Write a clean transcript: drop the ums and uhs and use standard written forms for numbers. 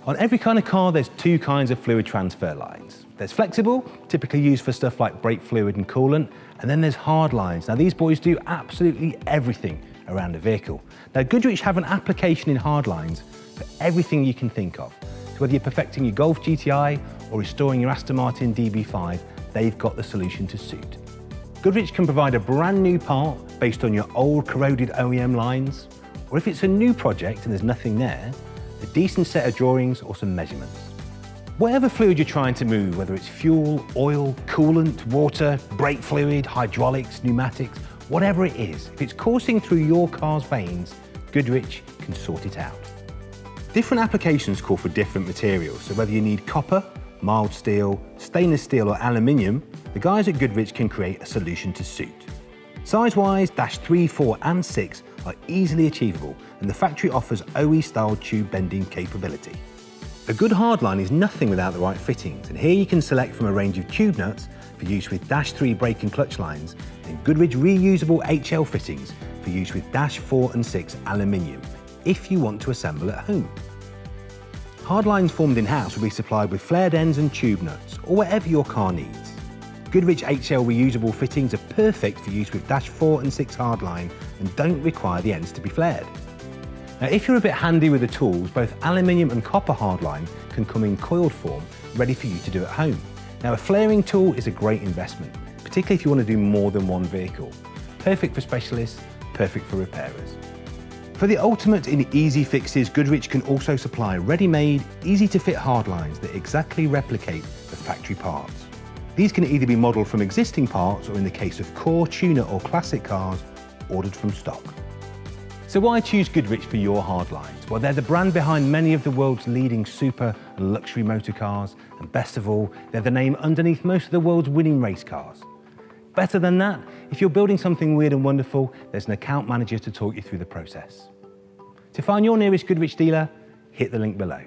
On every kind of car, there's two kinds of fluid transfer lines. There's flexible, typically used for stuff like brake fluid and coolant, and then there's hard lines. Now these boys do absolutely everything around a vehicle. Now Goodrich have an application in hard lines for everything you can think of. So whether you're perfecting your Golf GTI or restoring your Aston Martin DB5, they've got the solution to suit. Goodrich can provide a brand new part based on your old corroded OEM lines, or if it's a new project and there's nothing there, a decent set of drawings or some measurements. Whatever fluid you're trying to move, whether it's fuel, oil, coolant, water, brake fluid, hydraulics, pneumatics, whatever it is, if it's coursing through your car's veins, Goodrich can sort it out. Different applications call for different materials, so whether you need copper, mild steel, stainless steel or aluminium, the guys at Goodrich can create a solution to suit. Size-wise, Dash 3, 4 and 6 are easily achievable, and the factory offers OE-style tube bending capability. A good hardline is nothing without the right fittings, and here you can select from a range of tube nuts for use with Dash 3 brake and clutch lines, and Goodrich reusable HL fittings for use with Dash 4 and 6 aluminium, if you want to assemble at home. Hardlines formed in-house will be supplied with flared ends and tube nuts, or whatever your car needs. Goodrich HL reusable fittings are perfect for use with Dash 4 and 6 hardline and don't require the ends to be flared. Now, if you're a bit handy with the tools, both aluminium and copper hardline can come in coiled form, ready for you to do at home. Now, a flaring tool is a great investment, particularly if you want to do more than one vehicle. Perfect for specialists, perfect for repairers. For the ultimate in easy fixes, Goodrich can also supply ready-made, easy-to-fit hardlines that exactly replicate the factory parts. These can either be modelled from existing parts or, in the case of core, tuner or classic cars, ordered from stock. So why choose Goodrich for your hardlines? Well, they're the brand behind many of the world's leading super and luxury motor cars, and best of all, they're the name underneath most of the world's winning race cars. Better than that, if you're building something weird and wonderful, there's an account manager to talk you through the process. To find your nearest Goodrich dealer, hit the link below.